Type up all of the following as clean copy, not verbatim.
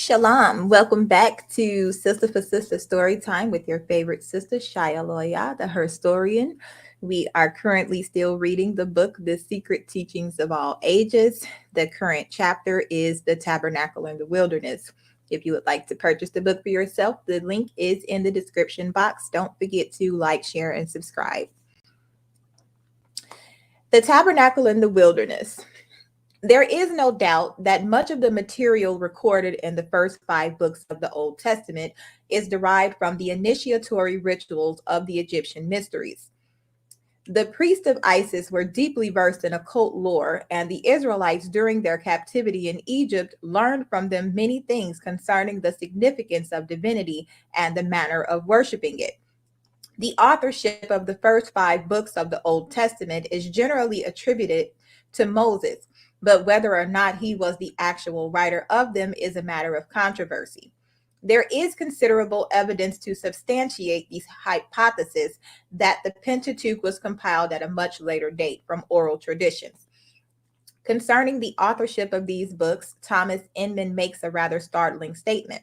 Shalom. Welcome back to Sister for Sister Story Time with your favorite sister, Shaya Lawya, the historian. We are currently still reading the book, The Secret Teachings of All Ages. The current chapter is The Tabernacle in the Wilderness. If you would like to purchase the book for yourself, the link is in the description box. Don't forget to like, share, and subscribe. The Tabernacle in the Wilderness. There is no doubt that much of the material recorded in the first 5 books of the Old Testament is derived from the initiatory rituals of the Egyptian mysteries. The priests of Isis were deeply versed in occult lore, and the Israelites during their captivity in Egypt learned from them many things concerning the significance of divinity and the manner of worshiping it. The authorship of the first 5 books of the Old Testament is generally attributed to Moses, but whether or not he was the actual writer of them is a matter of controversy. There is considerable evidence to substantiate these hypotheses that the Pentateuch was compiled at a much later date from oral traditions. Concerning the authorship of these books, Thomas Inman makes a rather startling statement.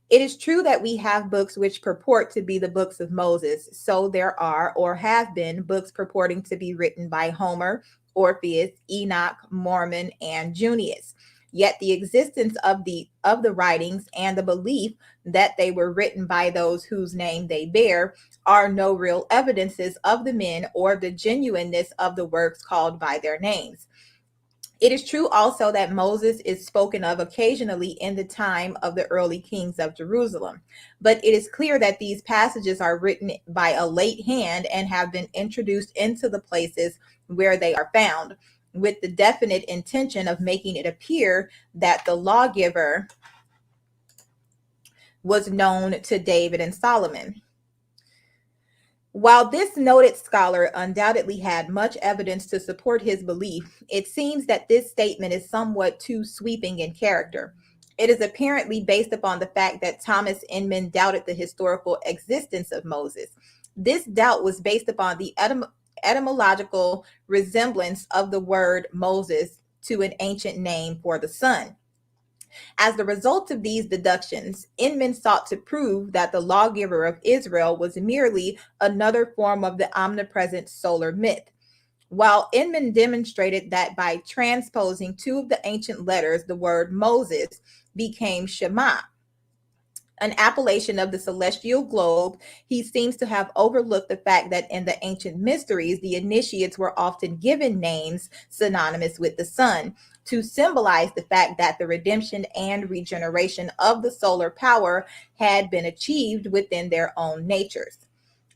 It is true that we have books which purport to be the books of Moses, so there are or have been books purporting to be written by Homer, Orpheus, Enoch, Mormon, and Junius. Yet the existence of the writings and the belief that they were written by those whose name they bear are no real evidences of the men or the genuineness of the works called by their names. It is true also that Moses is spoken of occasionally in the time of the early kings of Jerusalem, but it is clear that these passages are written by a late hand and have been introduced into the places where they are found, with the definite intention of making it appear that the lawgiver was known to David and Solomon. While this noted scholar undoubtedly had much evidence to support his belief, it seems that this statement is somewhat too sweeping in character. It is apparently based upon the fact that Thomas Inman doubted the historical existence of Moses. This doubt was based upon the etymological resemblance of the word Moses to an ancient name for the sun. As the result of these deductions, Inman sought to prove that the lawgiver of Israel was merely another form of the omnipresent solar myth. While Inman demonstrated that by transposing 2 of the ancient letters, the word Moses became Shemmah, an appellation of the celestial globe, he seems to have overlooked the fact that in the ancient mysteries, the initiates were often given names synonymous with the sun to symbolize the fact that the redemption and regeneration of the solar power had been achieved within their own natures.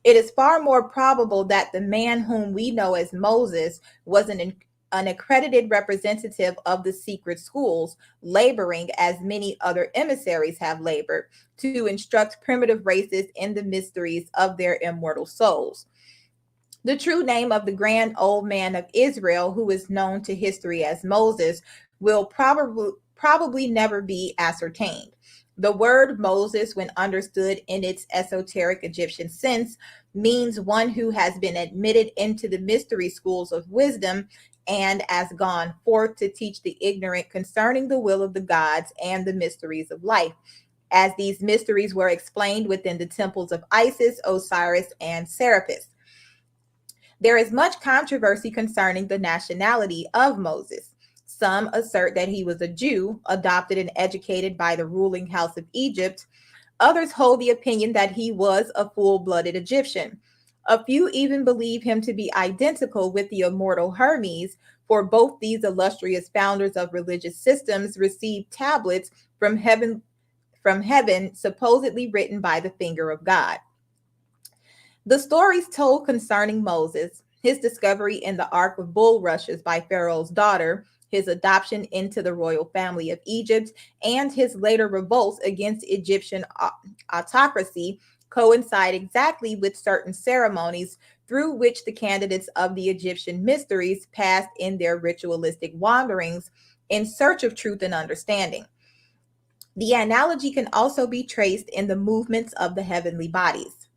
It is far more probable that the man whom we know as Moses was an accredited representative of the secret schools, laboring as many other emissaries have labored to instruct primitive races in the mysteries of their immortal souls. The true name of the grand old man of Israel, who is known to history as Moses, will probably never be ascertained. The word Moses, when understood in its esoteric Egyptian sense, means one who has been admitted into the mystery schools of wisdom and has gone forth to teach the ignorant concerning the will of the gods and the mysteries of life, as these mysteries were explained within the temples of Isis, Osiris, and Serapis. There is much controversy concerning the nationality of Moses. Some assert that he was a Jew, adopted and educated by the ruling house of Egypt. Others hold the opinion that he was a full-blooded Egyptian. A few even believe him to be identical with the immortal Hermes, for both these illustrious founders of religious systems received tablets from heaven, supposedly written by the finger of God. The stories told concerning Moses, his discovery in the Ark of Bulrushes by Pharaoh's daughter, his adoption into the royal family of Egypt, and his later revolts against Egyptian autocracy coincide exactly with certain ceremonies through which the candidates of the Egyptian mysteries passed in their ritualistic wanderings in search of truth and understanding. The analogy can also be traced in the movements of the heavenly bodies.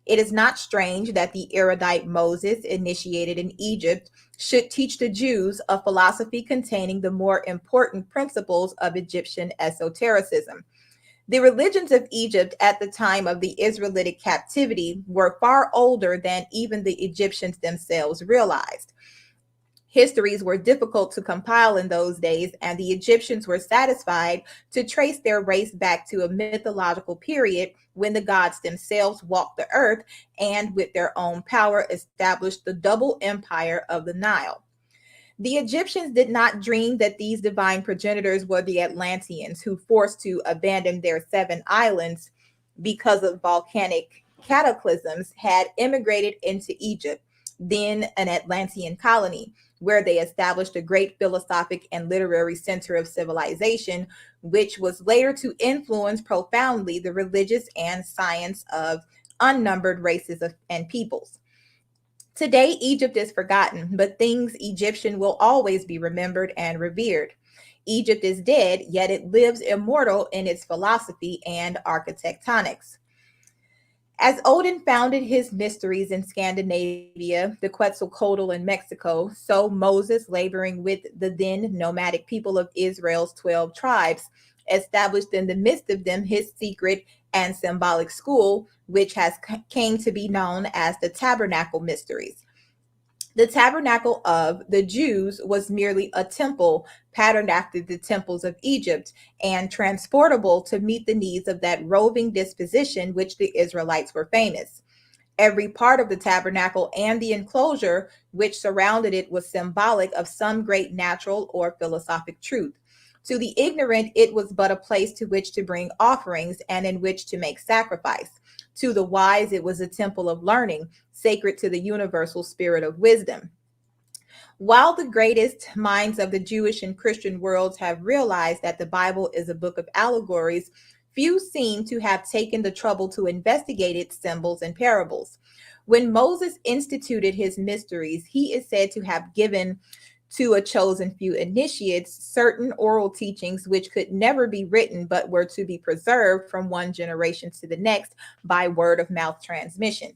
It is not strange that the erudite Moses, initiated in Egypt, should teach the Jews a philosophy containing the more important principles of Egyptian esotericism. The religions of Egypt at the time of the Israelitic captivity were far older than even the Egyptians themselves realized. Histories were difficult to compile in those days, and the Egyptians were satisfied to trace their race back to a mythological period when the gods themselves walked the earth and, with their own power, established the double empire of the Nile. The Egyptians did not dream that these divine progenitors were the Atlanteans who, forced to abandon their 7 islands because of volcanic cataclysms, had immigrated into Egypt, then an Atlantean colony, where they established a great philosophic and literary center of civilization, which was later to influence profoundly the religious and science of unnumbered races and peoples. Today, Egypt is forgotten, but things Egyptian will always be remembered and revered. Egypt is dead, yet it lives immortal in its philosophy and architectonics. As Odin founded his mysteries in Scandinavia, the Quetzalcoatl in Mexico, so Moses, laboring with the then nomadic people of Israel's 12 tribes, established in the midst of them his secret and symbolic school, which has came to be known as the Tabernacle mysteries. The tabernacle of the Jews was merely a temple patterned after the temples of Egypt and transportable to meet the needs of that roving disposition which the Israelites were famous. Every part of the tabernacle and the enclosure which surrounded it was symbolic of some great natural or philosophic truth. To the ignorant, it was but a place to which to bring offerings and in which to make sacrifice. To the wise, it was a temple of learning, sacred to the universal spirit of wisdom. While the greatest minds of the Jewish and Christian worlds have realized that the Bible is a book of allegories, few seem to have taken the trouble to investigate its symbols and parables. When Moses instituted his mysteries, he is said to have given to a chosen few initiates certain oral teachings which could never be written but were to be preserved from one generation to the next by word of mouth transmission.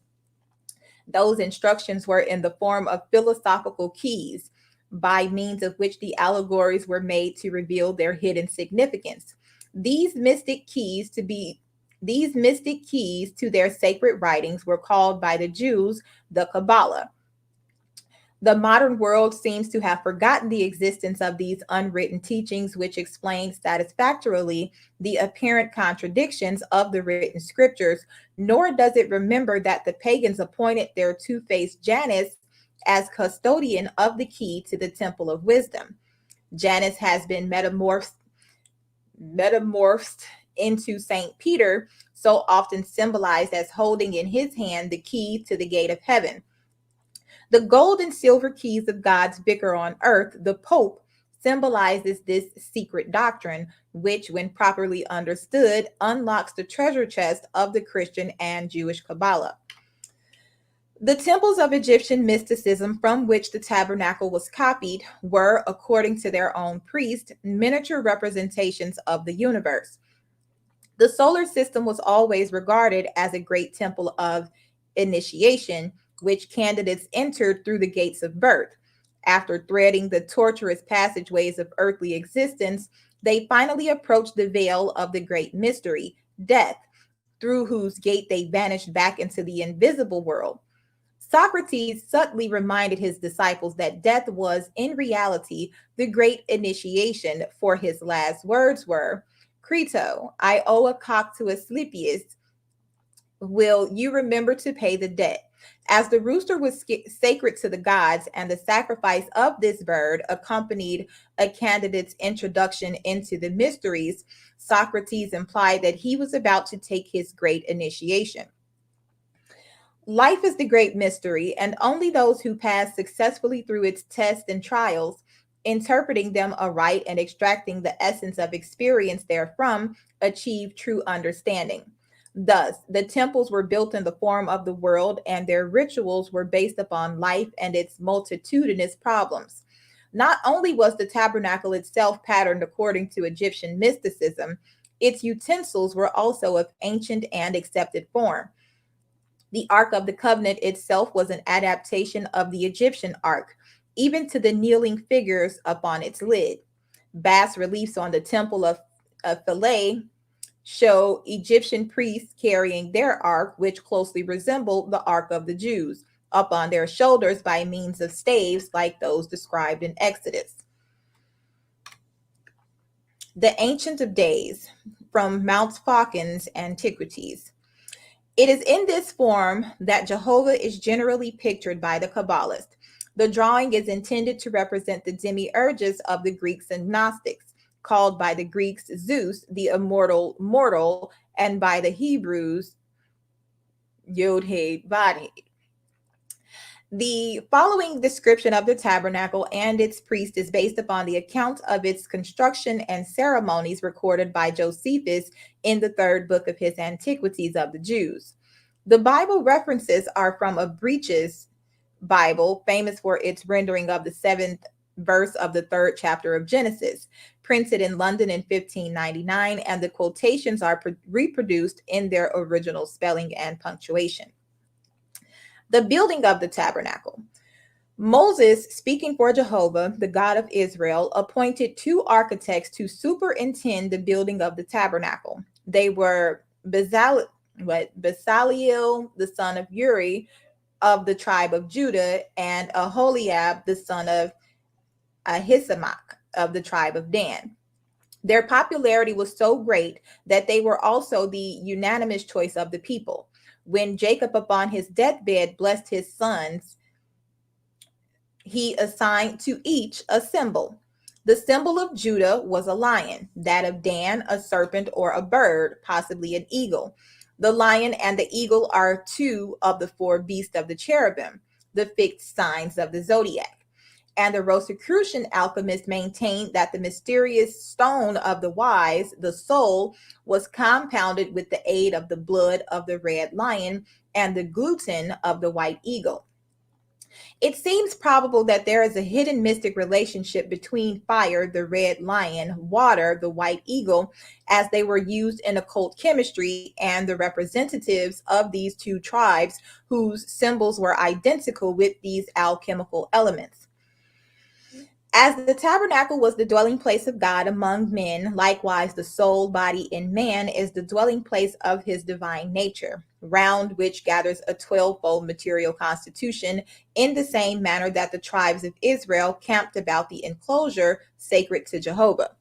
Those instructions were in the form of philosophical keys by means of which the allegories were made to reveal their hidden significance. These mystic keys to be these mystic keys to their sacred writings were called by the Jews the Kabbalah. The modern world seems to have forgotten the existence of these unwritten teachings, which explain satisfactorily the apparent contradictions of the written scriptures, nor does it remember that the pagans appointed their two-faced Janus as custodian of the key to the temple of wisdom. Janus has been metamorphosed into Saint Peter, so often symbolized as holding in his hand the key to the gate of heaven. The gold and silver keys of God's Vicar on earth, the Pope, symbolizes this secret doctrine, which, when properly understood, unlocks the treasure chest of the Christian and Jewish Kabbalah. The temples of Egyptian mysticism from which the tabernacle was copied were, according to their own priests, miniature representations of the universe. The solar system was always regarded as a great temple of initiation, which candidates entered through the gates of birth. After threading the tortuous passageways of earthly existence, they finally approached the veil of the great mystery, death, through whose gate they vanished back into the invisible world. Socrates subtly reminded his disciples that death was, in reality, the great initiation, for his last words were, Crito, I owe a cock to Asclepius. Will you remember to pay the debt? As the rooster was sacred to the gods, and the sacrifice of this bird accompanied a candidate's introduction into the mysteries, Socrates implied that he was about to take his great initiation. Life is the great mystery, and only those who pass successfully through its tests and trials, interpreting them aright and extracting the essence of experience therefrom, achieve true understanding. Thus, the temples were built in the form of the world, and their rituals were based upon life and its multitudinous problems. Not only was the tabernacle itself patterned according to Egyptian mysticism, its utensils were also of ancient and accepted form. The Ark of the Covenant itself was an adaptation of the Egyptian Ark, even to the kneeling figures upon its lid. Bas reliefs on the Temple of Philae show Egyptian priests carrying their ark, which closely resembled the Ark of the Jews, up on their shoulders by means of staves like those described in Exodus. The Ancient of Days, from Mount Falcon's Antiquities. It is in this form that Jehovah is generally pictured by the Kabbalists. The drawing is intended to represent the demiurges of the Greeks and Gnostics, called by the Greeks Zeus, the immortal mortal, and by the Hebrews Yod-He-Vod-He. The following description of the tabernacle and its priest is based upon the account of its construction and ceremonies recorded by Josephus in the third book of his Antiquities of the Jews. The Bible references are from a Breach's Bible, famous for its rendering of the 7th verse of the 3rd chapter of Genesis, printed in London in 1599, and the quotations are reproduced in their original spelling and punctuation. The building of the tabernacle. Moses, speaking for Jehovah, the God of Israel, appointed 2 architects to superintend the building of the tabernacle. They were Bezalel, the son of Uri, of the tribe of Judah, and Aholiab, the son of Ahisamach, of the tribe of Dan. Their popularity was so great that they were also the unanimous choice of the people. When Jacob, upon his deathbed, blessed his sons, he assigned to each a symbol. The symbol of Judah was a lion, that of Dan a serpent or a bird, possibly an eagle. The lion and the eagle are 2 of the 4 beasts of the cherubim, the fixed signs of the zodiac. And the Rosicrucian alchemist maintained that the mysterious stone of the wise, the soul, was compounded with the aid of the blood of the red lion and the gluten of the white eagle. It seems probable that there is a hidden mystic relationship between fire, the red lion, water, the white eagle, as they were used in occult chemistry, and the representatives of these 2 tribes whose symbols were identical with these alchemical elements. As the tabernacle was the dwelling place of God among men, likewise the soul, body in man is the dwelling place of his divine nature, round which gathers a 12-fold material constitution, in the same manner that the tribes of Israel camped about the enclosure sacred to Jehovah.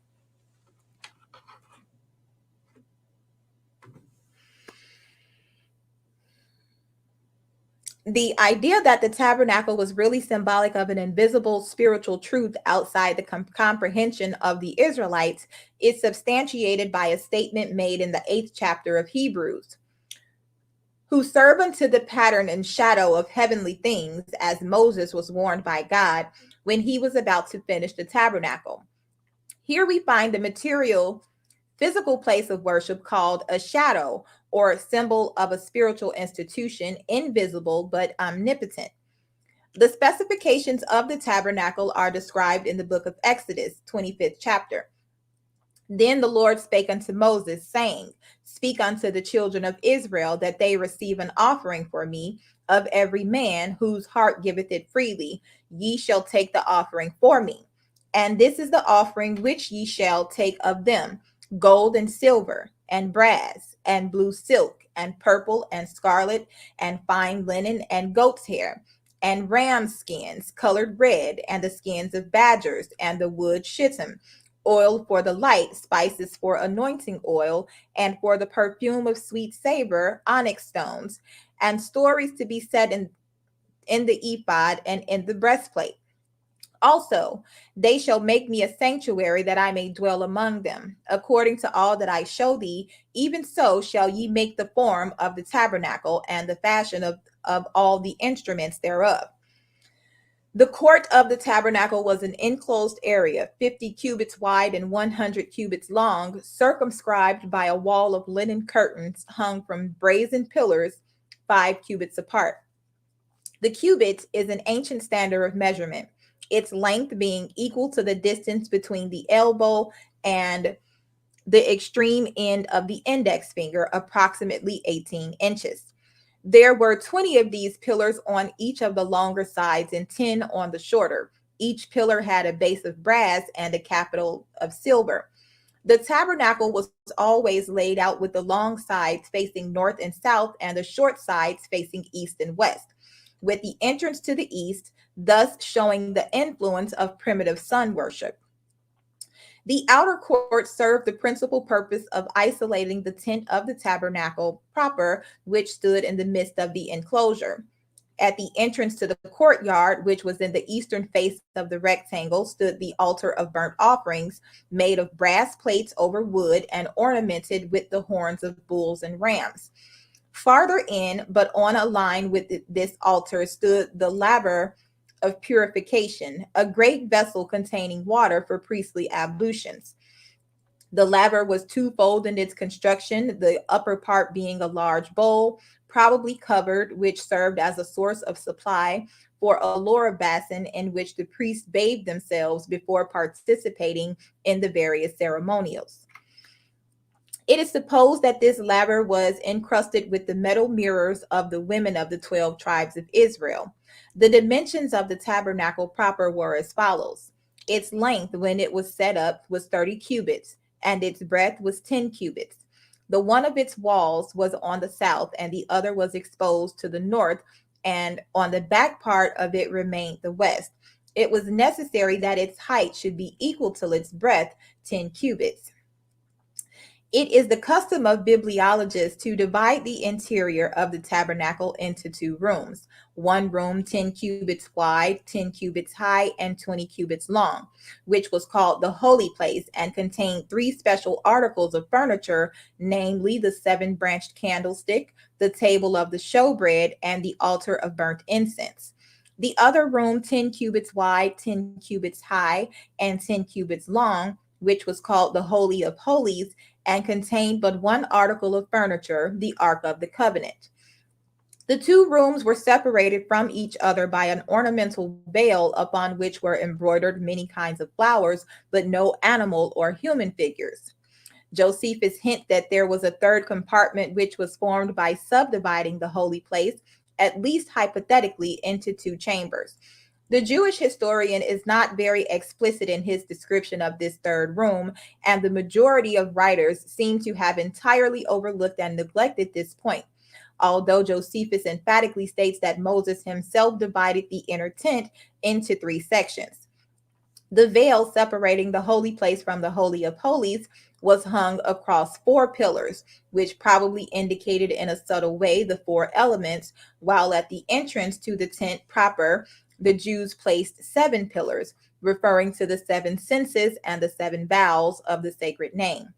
The idea that the tabernacle was really symbolic of an invisible spiritual truth outside the comprehension of the Israelites is substantiated by a statement made in the 8th chapter of Hebrews. Who serve unto the pattern and shadow of heavenly things, as Moses was warned by God when he was about to finish the tabernacle. Here we find the material, physical place of worship called a shadow, or a symbol of a spiritual institution, invisible but omnipotent. The specifications of the tabernacle are described in the book of Exodus, 25th chapter. Then the Lord spake unto Moses, saying, Speak unto the children of Israel that they receive an offering for me of every man whose heart giveth it freely. Ye shall take the offering for me. And this is the offering which ye shall take of them: gold and silver, and brass, and blue silk, and purple, and scarlet, and fine linen, and goat's hair, and ram skins colored red, and the skins of badgers, and the wood shittim, oil for the light, spices for anointing oil, and for the perfume of sweet savor, onyx stones, and stories to be set in the ephod and in the breastplate. Also, they shall make me a sanctuary that I may dwell among them. According to all that I show thee, even so shall ye make the form of the tabernacle and the fashion of all the instruments thereof. The court of the tabernacle was an enclosed area, 50 cubits wide and 100 cubits long, circumscribed by a wall of linen curtains hung from brazen pillars 5 cubits apart. The cubit is an ancient standard of measurement, its length being equal to the distance between the elbow and the extreme end of the index finger, approximately 18 inches. There were 20 of these pillars on each of the longer sides and 10 on the shorter. Each pillar had a base of brass and a capital of silver. The tabernacle was always laid out with the long sides facing north and south and the short sides facing east and west, with the entrance to the east, thus showing the influence of primitive sun worship. The outer court served the principal purpose of isolating the tent of the tabernacle proper, which stood in the midst of the enclosure. At the entrance to the courtyard, which was in the eastern face of the rectangle, stood the altar of burnt offerings, made of brass plates over wood and ornamented with the horns of bulls and rams. Farther in, but on a line with this altar, stood the laver of purification, a great vessel containing water for priestly ablutions. The laver was twofold in its construction, the upper part being a large bowl, probably covered, which served as a source of supply for a lower basin in which the priests bathed themselves before participating in the various ceremonials. It is supposed that this laver was encrusted with the metal mirrors of the women of the 12 tribes of Israel. The dimensions of the tabernacle proper were as follows. Its length when it was set up was 30 cubits, and its breadth was 10 cubits. The one of its walls was on the south, and the other was exposed to the north, and on the back part of it remained the west. It was necessary that its height should be equal to its breadth, 10 cubits. It is the custom of bibliologists to divide the interior of the tabernacle into two rooms. One room 10 cubits wide, 10 cubits high, and 20 cubits long, which was called the holy place and contained three special articles of furniture, namely the seven-branched candlestick, the table of the showbread, and the altar of burnt incense. The other room 10 cubits wide, 10 cubits high, and 10 cubits long, which was called the Holy of Holies, and contained but one article of furniture, the Ark of the Covenant. The two rooms were separated from each other by an ornamental veil upon which were embroidered many kinds of flowers, but no animal or human figures. Josephus hints that there was a third compartment which was formed by subdividing the holy place, at least hypothetically, into two chambers. The Jewish historian is not very explicit in his description of this third room, and the majority of writers seem to have entirely overlooked and neglected this point. Although Josephus emphatically states that Moses himself divided the inner tent into three sections. The veil separating the holy place from the Holy of Holies was hung across four pillars, which probably indicated in a subtle way the four elements, while at the entrance to the tent proper, the Jews placed seven pillars, referring to the seven senses and the seven vowels of the sacred name.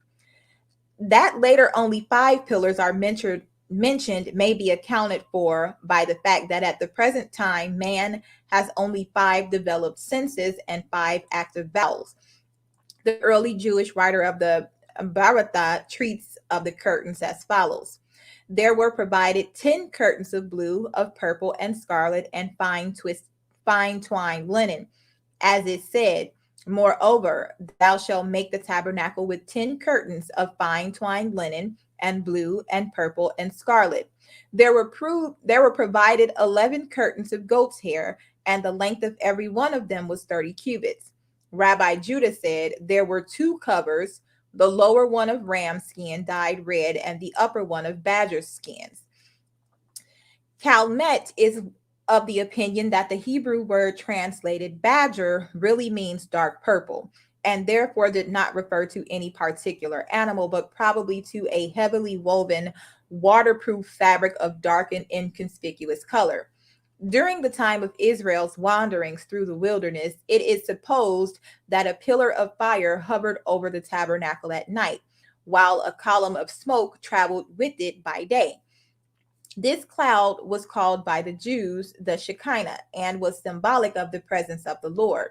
That later only five pillars are mentioned may be accounted for by the fact that at the present time, man has only five developed senses and five active vowels. The early Jewish writer of the Baratha treats of the curtains as follows. There were provided 10 curtains of blue, of purple, and scarlet, and fine twined linen. As it said, moreover, thou shalt make the tabernacle with 10 curtains of fine twined linen, and blue, and purple, and scarlet. There were provided 11 curtains of goat's hair, and the length of every one of them was 30 cubits. Rabbi Judah said there were two covers, the lower one of ram skin dyed red, and the upper one of badger skins. Calmet is of the opinion that the Hebrew word translated badger really means dark purple, and therefore did not refer to any particular animal, but probably to a heavily woven, waterproof fabric of dark and inconspicuous color. During the time of Israel's wanderings through the wilderness, it is supposed that a pillar of fire hovered over the tabernacle at night, while a column of smoke traveled with it by day. This cloud was called by the Jews the Shekinah and was symbolic of the presence of the Lord.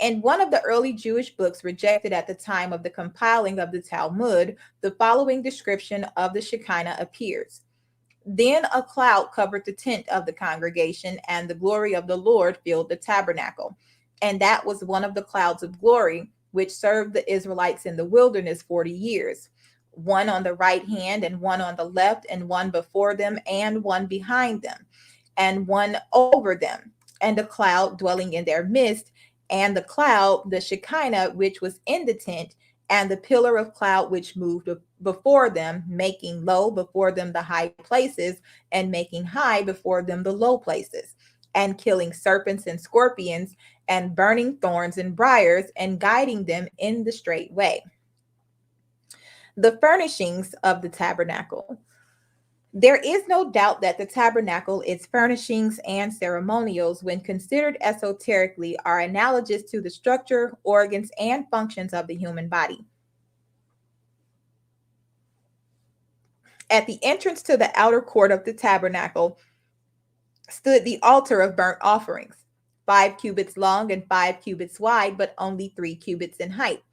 In one of the early Jewish books rejected at the time of the compiling of the Talmud, the following description of the Shekinah appears. Then a cloud covered the tent of the congregation, and the glory of the Lord filled the tabernacle. And that was one of the clouds of glory which served the Israelites in the wilderness 40 years. one on the right hand and one on the left, and one before them and one behind them, and one over them, and a cloud dwelling in their midst, and the cloud, the Shekinah, which was in the tent, and the pillar of cloud which moved before them, making low before them the high places, and making high before them the low places, and killing serpents and scorpions, and burning thorns and briars, and guiding them in the straight way. The furnishings of the tabernacle. There is no doubt that the tabernacle, its furnishings, and ceremonials, when considered esoterically, are analogous to the structure, organs, and functions of the human body. At the entrance to the outer court of the tabernacle stood the altar of burnt offerings, 5 cubits long and 5 cubits wide, but only 3 cubits in height.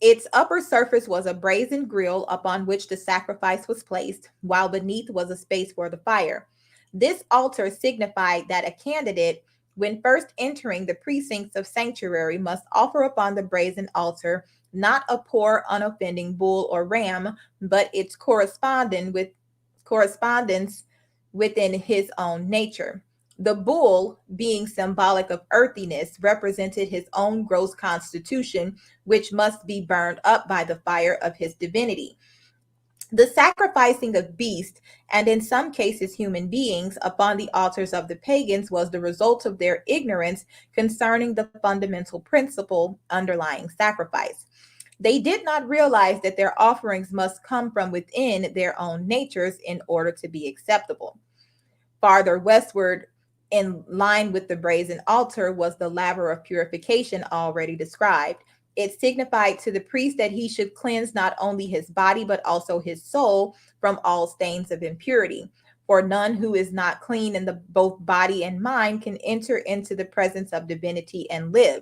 Its upper surface was a brazen grill upon which the sacrifice was placed, while beneath was a space for the fire. This altar signified that a candidate, when first entering the precincts of sanctuary, must offer upon the brazen altar not a poor, unoffending bull or ram, but its correspondence within his own nature. The bull, being symbolic of earthiness, represented his own gross constitution, which must be burned up by the fire of his divinity. The sacrificing of beasts, and in some cases human beings, upon the altars of the pagans was the result of their ignorance concerning the fundamental principle underlying sacrifice. They did not realize that their offerings must come from within their own natures in order to be acceptable. Farther westward, in line with the brazen altar, was the laver of purification already described. It signified to the priest that he should cleanse not only his body, but also his soul from all stains of impurity. For none who is not clean in the both body and mind can enter into the presence of divinity and live.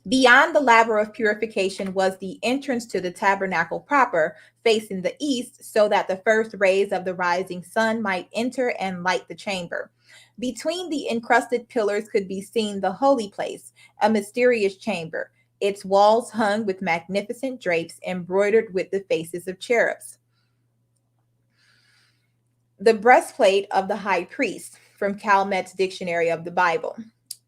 Beyond the laver of purification was the entrance to the tabernacle proper, facing the east, so that the first rays of the rising sun might enter and light the chamber. Between the encrusted pillars could be seen the holy place, a mysterious chamber, its walls hung with magnificent drapes embroidered with the faces of cherubs. The breastplate of the high priest, from Calmet's Dictionary of the Bible.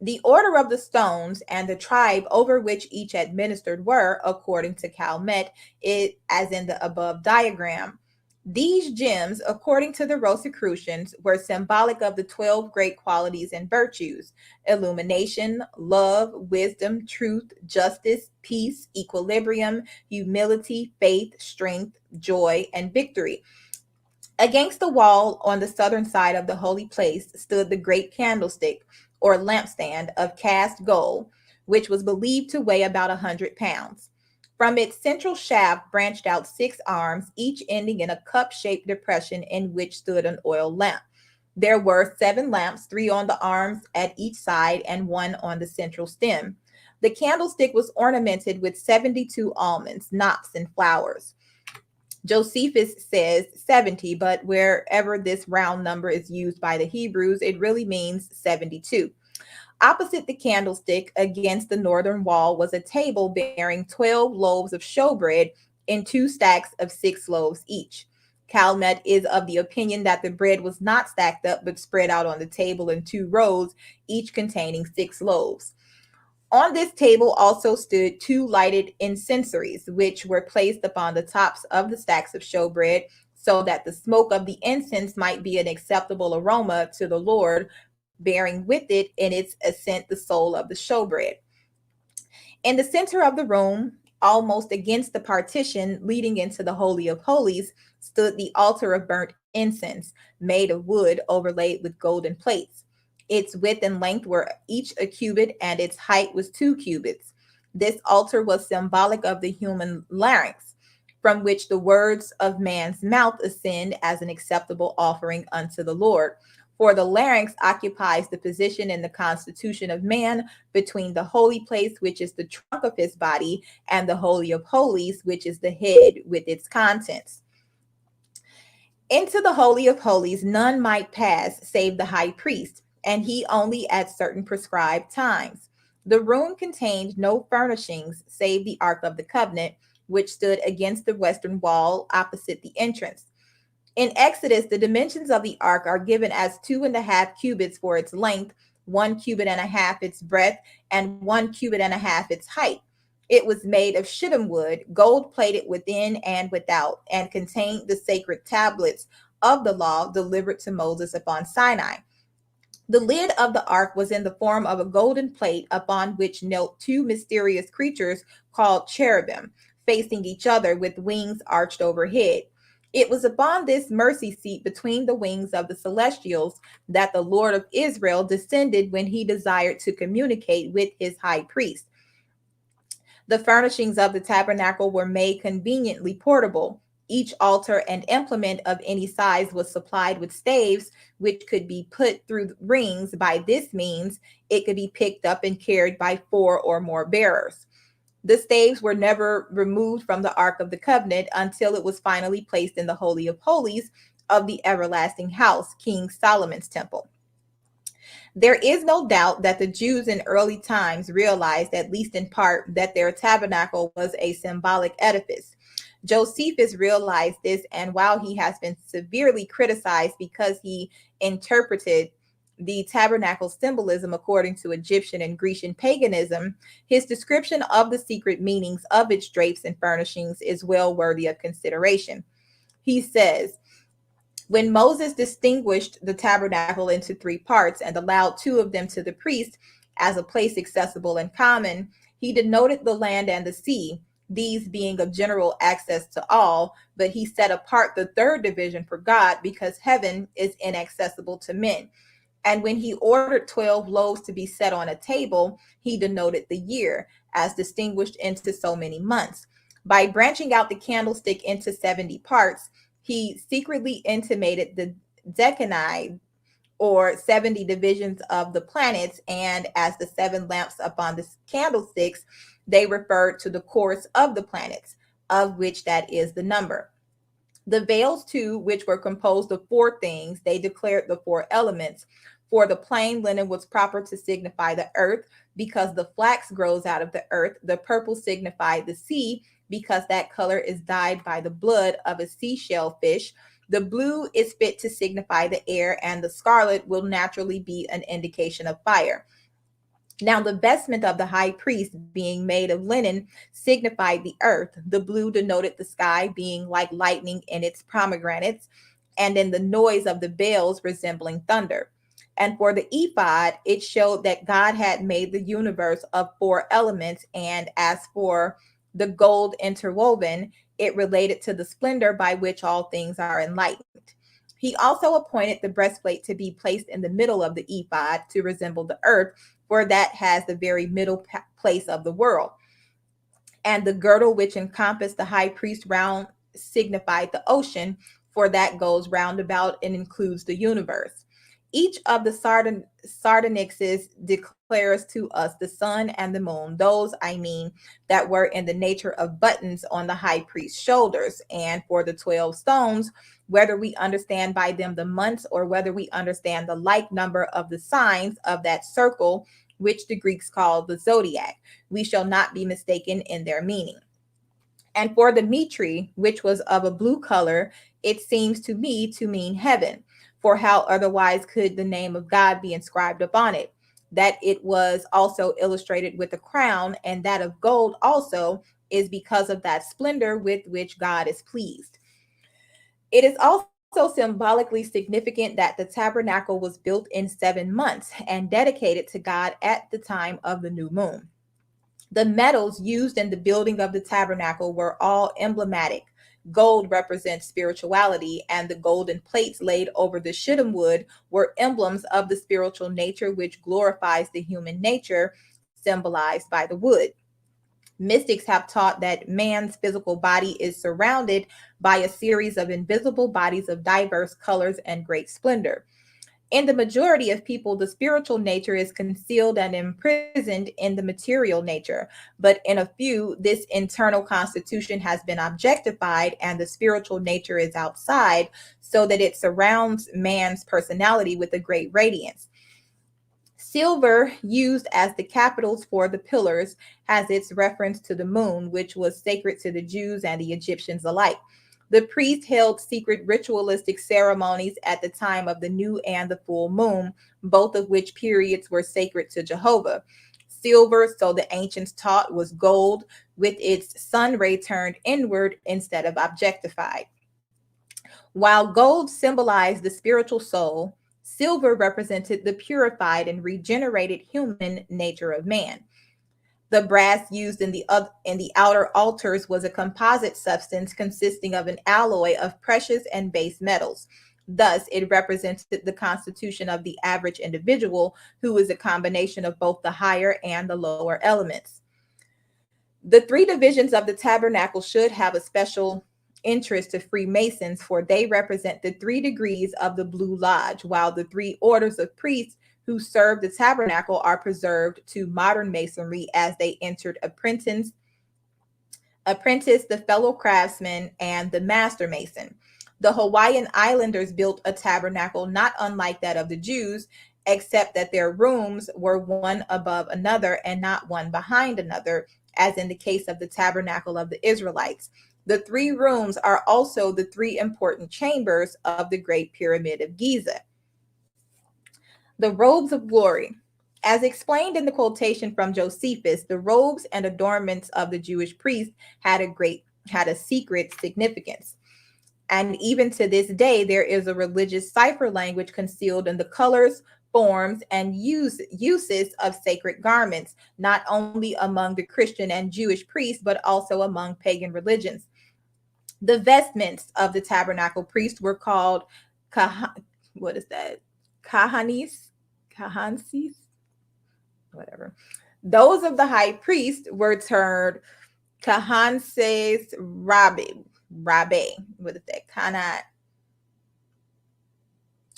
The order of the stones and the tribe over which each administered were, according to Calmet, as in the above diagram. These gems, according to the Rosicrucians, were symbolic of the 12 great qualities and virtues: illumination, love, wisdom, truth, justice, peace, equilibrium, humility, faith, strength, joy, and victory. Against the wall on the southern side of the holy place stood the great candlestick, or lampstand, of cast gold, which was believed to weigh about 100 pounds. From its central shaft branched out 6 arms, each ending in a cup-shaped depression in which stood an oil lamp. There were 7 lamps, 3 on the arms at each side and 1 on the central stem. The candlestick was ornamented with 72 almonds, knops, and flowers. Josephus says 70, but wherever this round number is used by the Hebrews, it really means 72. Opposite the candlestick, against the northern wall, was a table bearing 12 loaves of showbread in 2 stacks of 6 loaves each. Calmet is of the opinion that the bread was not stacked up, but spread out on the table in 2 rows, each containing 6 loaves. On this table also stood 2 lighted incensaries, which were placed upon the tops of the stacks of showbread, so that the smoke of the incense might be an acceptable aroma to the Lord, bearing with it in its ascent the soul of the showbread. In the center of the room, almost against the partition leading into the Holy of Holies, stood the altar of burnt incense, made of wood overlaid with golden plates. Its width and length were each a cubit, and its height was 2 cubits. This altar was symbolic of the human larynx, from which the words of man's mouth ascend as an acceptable offering unto the Lord. For the larynx occupies the position in the constitution of man between the holy place, which is the trunk of his body, and the Holy of Holies, which is the head with its contents. Into the Holy of Holies none might pass save the high priest, and he only at certain prescribed times. The room contained no furnishings save the Ark of the Covenant, which stood against the western wall opposite the entrance. In Exodus, the dimensions of the ark are given as 2.5 cubits for its length, 1.5 cubits its breadth, and 1.5 cubits its height. It was made of shittim wood, gold plated within and without, and contained the sacred tablets of the law delivered to Moses upon Sinai. The lid of the ark was in the form of a golden plate upon which knelt two mysterious creatures called cherubim, facing each other with wings arched overhead. It was upon this mercy seat between the wings of the celestials that the Lord of Israel descended when he desired to communicate with his high priest. The furnishings of the tabernacle were made conveniently portable. Each altar and implement of any size was supplied with staves, which could be put through rings. By this means, it could be picked up and carried by 4 or more bearers. The staves were never removed from the Ark of the Covenant until it was finally placed in the Holy of Holies of the everlasting house, King Solomon's temple. There is no doubt that the Jews in early times realized, at least in part, that their tabernacle was a symbolic edifice. Josephus realized this, and while he has been severely criticized because he interpreted the tabernacle symbolism according to Egyptian and Grecian paganism, his description of the secret meanings of its drapes and furnishings is well worthy of consideration. He says, when Moses distinguished the tabernacle into 3 parts and allowed 2 of them to the priest as a place accessible and common, he denoted the land and the sea, these being of general access to all, but he set apart the 3rd division for God because heaven is inaccessible to men. And when he ordered 12 loaves to be set on a table, he denoted the year as distinguished into so many months. By branching out the candlestick into 70 parts, he secretly intimated the decani, or 70 divisions of the planets, and as the 7 lamps upon the candlesticks, they referred to the course of the planets, of which that is the number. The veils, too, which were composed of 4 things, they declared the 4 elements. For the plain linen was proper to signify the earth, because the flax grows out of the earth. The purple signified the sea, because that color is dyed by the blood of a seashell fish. The blue is fit to signify the air, and the scarlet will naturally be an indication of fire. Now the vestment of the high priest, being made of linen, signified the earth. The blue denoted the sky, being like lightning in its pomegranates, and in the noise of the bells resembling thunder. And for the ephod, it showed that God had made the universe of 4 elements. And as for the gold interwoven, it related to the splendor by which all things are enlightened. He also appointed the breastplate to be placed in the middle of the ephod to resemble the earth, for that has the very middle place of the world. And the girdle which encompassed the high priest round signified the ocean, for that goes round about and includes the universe. Each of the sardonyxes declares to us the sun and the moon, those, that were in the nature of buttons on the high priest's shoulders. And for the 12 stones, whether we understand by them the months or whether we understand the like number of the signs of that circle, which the Greeks call the zodiac, we shall not be mistaken in their meaning. And for the mitre, which was of a blue color, it seems to me to mean heaven. For how otherwise could the name of God be inscribed upon it? That it was also illustrated with a crown, and that of gold also, is because of that splendor with which God is pleased. It is also symbolically significant that the tabernacle was built in 7 months and dedicated to God at the time of the new moon. The metals used in the building of the tabernacle were all emblematic. Gold represents spirituality, and the golden plates laid over the shittim wood were emblems of the spiritual nature which glorifies the human nature, symbolized by the wood. Mystics have taught that man's physical body is surrounded by a series of invisible bodies of diverse colors and great splendor. In the majority of people, the spiritual nature is concealed and imprisoned in the material nature. But in a few, this internal constitution has been objectified and the spiritual nature is outside, so that it surrounds man's personality with a great radiance. Silver, used as the capitals for the pillars, has its reference to the moon, which was sacred to the Jews and the Egyptians alike. The priest held secret ritualistic ceremonies at the time of the new and the full moon, both of which periods were sacred to Jehovah. Silver, so the ancients taught, was gold, with its sun ray turned inward instead of objectified. While gold symbolized the spiritual soul, silver represented the purified and regenerated human nature of man. The brass used in the outer altars was a composite substance consisting of an alloy of precious and base metals. Thus, it represented the constitution of the average individual, who is a combination of both the higher and the lower elements. The three divisions of the tabernacle should have a special interest to Freemasons, for they represent the 3 degrees of the Blue Lodge, while the 3 orders of priests who serve the tabernacle are preserved to modern masonry as they entered apprentice, the fellow craftsman, and the master mason. The Hawaiian Islanders built a tabernacle not unlike that of the Jews, except that their rooms were one above another and not one behind another, as in the case of the tabernacle of the Israelites. The 3 rooms are also the 3 important chambers of the Great Pyramid of Giza. The robes of glory. As explained in the quotation from Josephus, the robes and adornments of the Jewish priests had a secret significance. And even to this day, there is a religious cipher language concealed in the colors, forms, and uses of sacred garments, not only among the Christian and Jewish priests, but also among pagan religions. The vestments of the tabernacle priest were called kahansis, whatever. Those of the high priest were termed kahanses rabbe. What is that?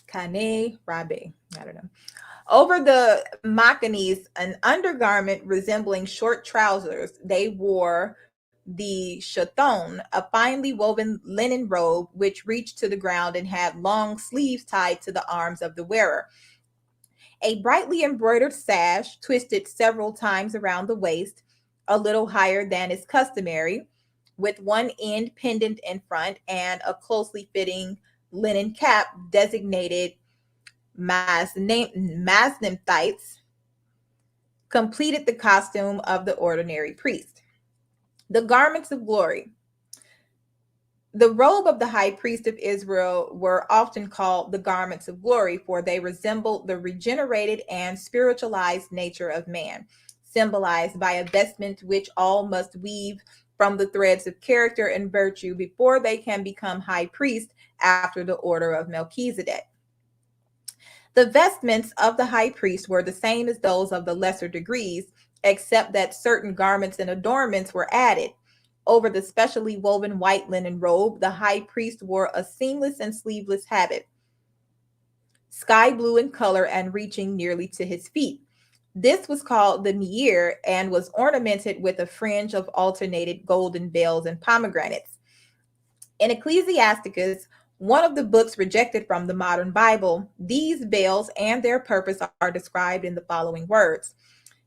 Kane rabbe. I don't know. Over the machanes, an undergarment resembling short trousers, they wore the shaton, a finely woven linen robe which reached to the ground and had long sleeves tied to the arms of the wearer. A brightly embroidered sash twisted several times around the waist, a little higher than is customary, with one end pendant in front, and a closely fitting linen cap designated masnimthites completed the costume of the ordinary priest. The garments of glory. The robe of the high priest of Israel were often called the garments of glory, for they resembled the regenerated and spiritualized nature of man, symbolized by a vestment which all must weave from the threads of character and virtue before they can become high priest after the order of Melchizedek. The vestments of the high priest were the same as those of the lesser degrees, except that certain garments and adornments were added. Over the specially woven white linen robe, the high priest wore a seamless and sleeveless habit, sky blue in color and reaching nearly to his feet. This was called the meir and was ornamented with a fringe of alternated golden bells and pomegranates. In Ecclesiasticus, one of the books rejected from the modern Bible, these bells and their purpose are described in the following words.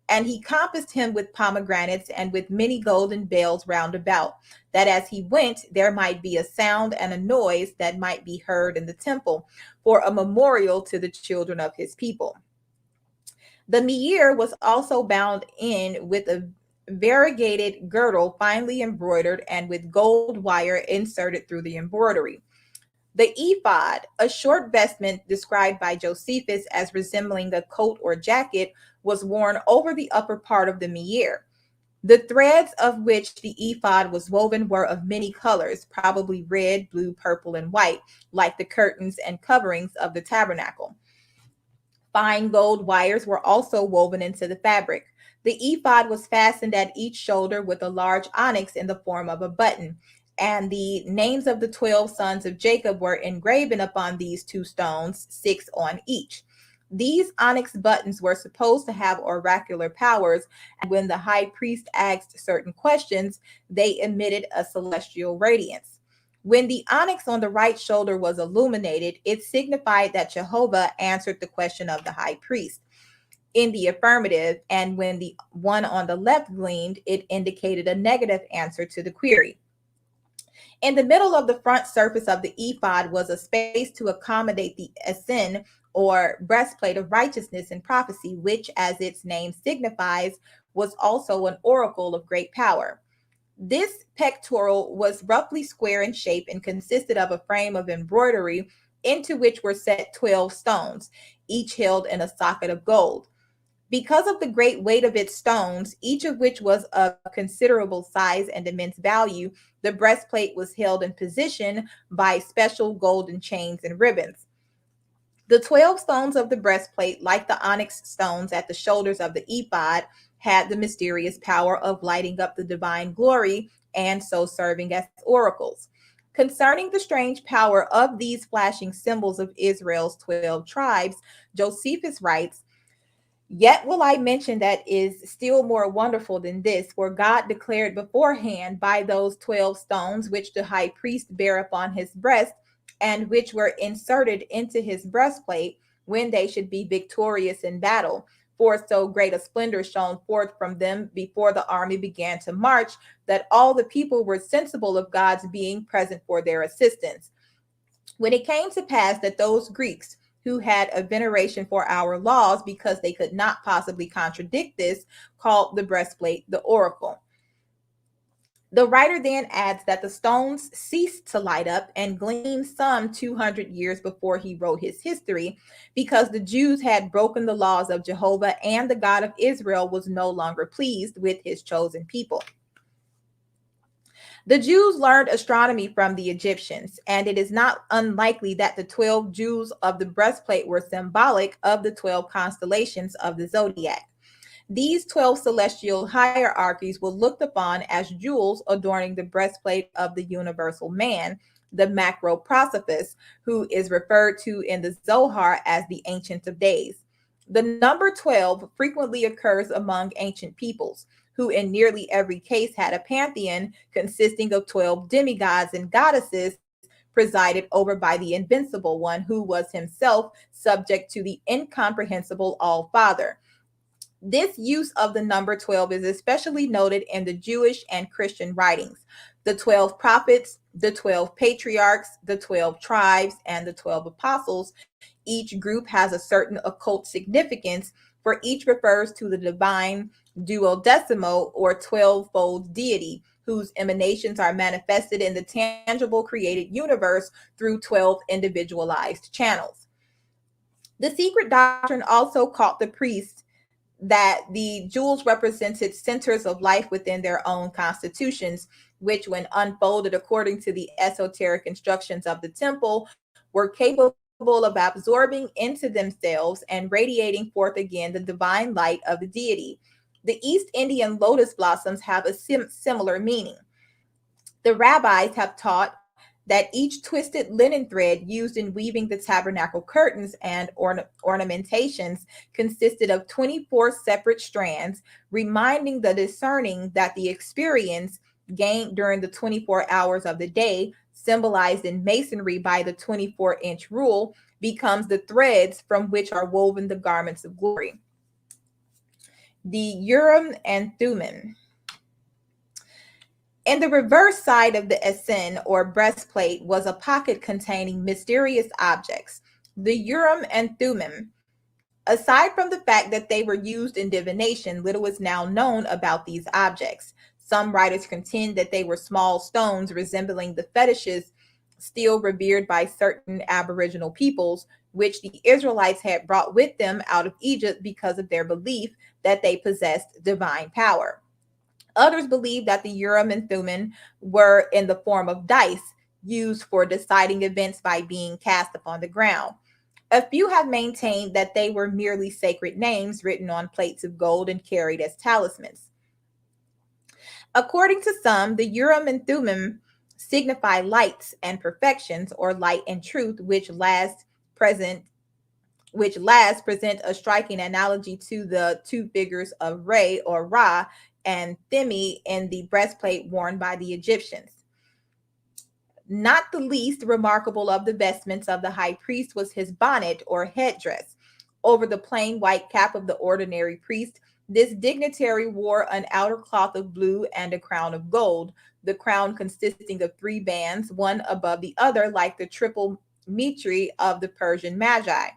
And he compassed him with pomegranates and with many golden bells round about, that as he went, there might be a sound and a noise that might be heard in the temple, for a memorial to the children of his people. The meir was also bound in with a variegated girdle, finely embroidered, and with gold wire inserted through the embroidery. The ephod, a short vestment described by Josephus as resembling a coat or jacket, was worn over the upper part of the meir. The threads of which the ephod was woven were of many colors, probably red, blue, purple, and white, like the curtains and coverings of the tabernacle. Fine gold wires were also woven into the fabric. The ephod was fastened at each shoulder with a large onyx in the form of a button, and the names of the 12 sons of Jacob were engraven upon these 2 stones, 6 on each. These onyx buttons were supposed to have oracular powers, and when the high priest asked certain questions, they emitted a celestial radiance. When the onyx on the right shoulder was illuminated, it signified that Jehovah answered the question of the high priest. in the affirmative, and when the one on the left gleamed, it indicated a negative answer to the query. In the middle of the front surface of the ephod was a space to accommodate the esin, or breastplate of righteousness and prophecy, which, as its name signifies, was also an oracle of great power. This pectoral was roughly square in shape and consisted of a frame of embroidery into which were set 12 stones, each held in a socket of gold. Because of the great weight of its stones, each of which was of considerable size and immense value, the breastplate was held in position by special golden chains and ribbons. The 12 stones of the breastplate, like the onyx stones at the shoulders of the ephod, had the mysterious power of lighting up the divine glory and so serving as oracles. Concerning the strange power of these flashing symbols of Israel's 12 tribes, Josephus writes, "Yet will I mention that is still more wonderful than this, for God declared beforehand by those 12 stones which the high priest bare upon his breast, and which were inserted into his breastplate, when they should be victorious in battle. For so great a splendor shone forth from them before the army began to march, that all the people were sensible of God's being present for their assistance. When it came to pass that those Greeks who had a veneration for our laws, because they could not possibly contradict this, called the breastplate the oracle." The writer then adds that the stones ceased to light up and gleam some 200 years before he wrote his history, because the Jews had broken the laws of Jehovah, and the God of Israel was no longer pleased with his chosen people. The Jews learned astronomy from the Egyptians, and it is not unlikely that the 12 jewels of the breastplate were symbolic of the 12 constellations of the zodiac. These 12 celestial hierarchies were looked upon as jewels adorning the breastplate of the universal man, the macroprosopis, who is referred to in the Zohar as the Ancient of Days. The number 12 frequently occurs among ancient peoples, who in nearly every case had a pantheon consisting of 12 demigods and goddesses presided over by the invincible one, who was himself subject to the incomprehensible All-Father. This use of the number 12 is especially noted in the Jewish and Christian writings. The 12 prophets, the 12 patriarchs, the 12 tribes, and the 12 apostles. Each group has a certain occult significance, for each refers to the divine duodecimo, or 12-fold deity, whose emanations are manifested in the tangible created universe through 12 individualized channels. The secret doctrine also caught the priests that the jewels represented centers of life within their own constitutions, which, when unfolded according to the esoteric instructions of the temple, were capable of absorbing into themselves and radiating forth again the divine light of the deity. The East Indian lotus blossoms have a similar meaning. The rabbis have taught that each twisted linen thread used in weaving the tabernacle curtains and ornamentations consisted of 24 separate strands, reminding the discerning that the experience gained during the 24 hours of the day, symbolized in masonry by the 24-inch rule, becomes the threads from which are woven the garments of glory. The Urim and Thummim. In the reverse side of the esin, or breastplate, was a pocket containing mysterious objects, the Urim and Thummim. Aside from the fact that they were used in divination, little is now known about these objects. Some writers contend that they were small stones resembling the fetishes still revered by certain Aboriginal peoples, which the Israelites had brought with them out of Egypt because of their belief that they possessed divine power. Others believe that the Urim and Thummim were in the form of dice used for deciding events by being cast upon the ground. A few have maintained that they were merely sacred names written on plates of gold and carried as talismans. According to some, the Urim and Thummim signify lights and perfections, or light and truth, which last present a striking analogy to the two figures of Re, or Ra, and Themi in the breastplate worn by the Egyptians. Not the least remarkable of the vestments of the high priest was his bonnet, or headdress. Over the plain white cap of the ordinary priest, this dignitary wore an outer cloth of blue and a crown of gold, the crown consisting of three bands, one above the other, like the triple mitre of the Persian magi.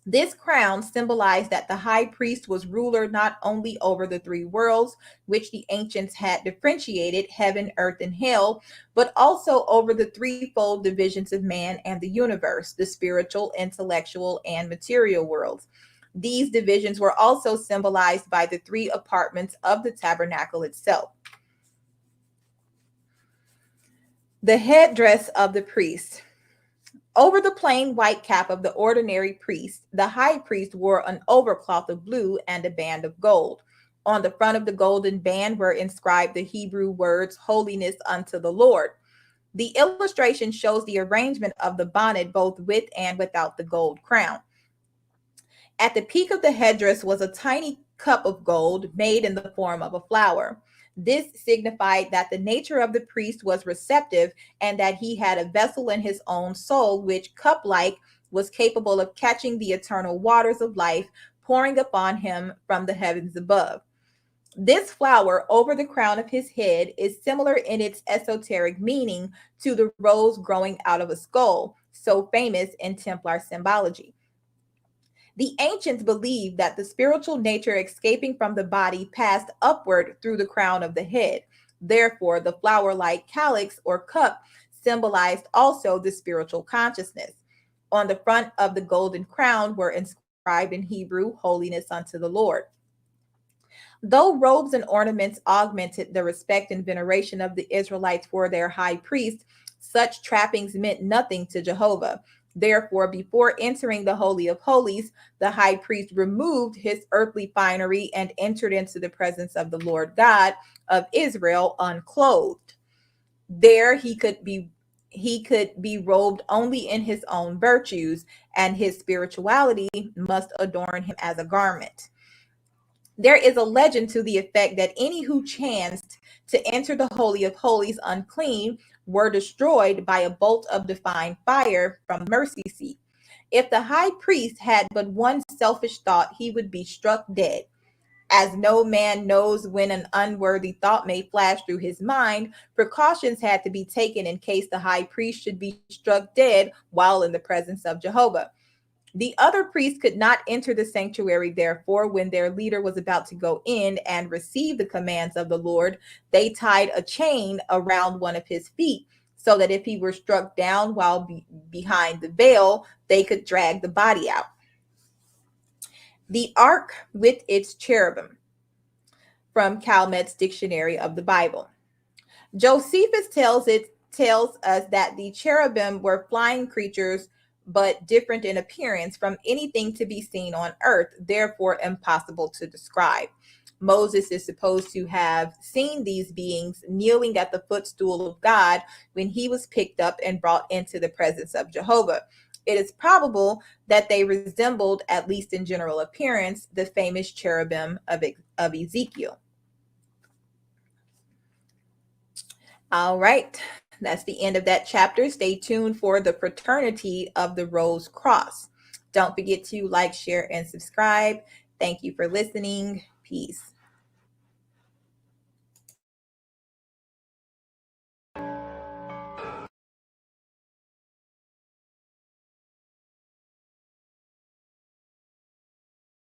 This crown symbolized that the high priest was ruler not only over the three worlds, which the ancients had differentiated, heaven, earth, and hell, but also over the threefold divisions of man and the universe, the spiritual, intellectual, and material worlds. These divisions were also symbolized by the three apartments of the tabernacle itself. The headdress of the priest. Over the plain white cap of the ordinary priest, the high priest wore an overcloth of blue and a band of gold. On the front of the golden band were inscribed the Hebrew words, "Holiness unto the Lord." The illustration shows the arrangement of the bonnet both with and without the gold crown. At the peak of the headdress was a tiny cup of gold made in the form of a flower. This signified that the nature of the priest was receptive and that he had a vessel in his own soul, which, cup-like, was capable of catching the eternal waters of life pouring upon him from the heavens above. This flower over the crown of his head is similar in its esoteric meaning to the rose growing out of a skull, so famous in Templar symbology. The ancients believed that the spiritual nature escaping from the body passed upward through the crown of the head. Therefore, the flower-like calyx or cup symbolized also the spiritual consciousness. On the front of the golden crown were inscribed in Hebrew, "Holiness unto the Lord." Though robes and ornaments augmented the respect and veneration of the Israelites for their high priest, such trappings meant nothing to Jehovah. Therefore, before entering the Holy of Holies, the high priest removed his earthly finery and entered into the presence of the Lord God of Israel unclothed. There he could be robed only in his own virtues, and his spirituality must adorn him as a garment. There is a legend to the effect that any who chanced to enter the Holy of Holies unclean were destroyed by a bolt of divine fire from mercy seat. If the high priest had but one selfish thought, he would be struck dead. As no man knows when an unworthy thought may flash through his mind, precautions had to be taken in case the high priest should be struck dead while in the presence of Jehovah. The other priests could not enter the sanctuary, therefore, when their leader was about to go in and receive the commands of the Lord, they tied a chain around one of his feet so that if he were struck down while behind the veil, they could drag the body out. The ark with its cherubim, from Calmet's Dictionary of the Bible. Josephus tells us that the cherubim were flying creatures, but different in appearance from anything to be seen on earth, therefore impossible to describe. Moses is supposed to have seen these beings kneeling at the footstool of God when he was picked up and brought into the presence of Jehovah. It is probable that they resembled, at least in general appearance, the famous cherubim of Ezekiel. All right, that's the end of that chapter. Stay tuned for the Fraternity of the Rose Cross. Don't forget to like, share, and subscribe. Thank you for listening. Peace.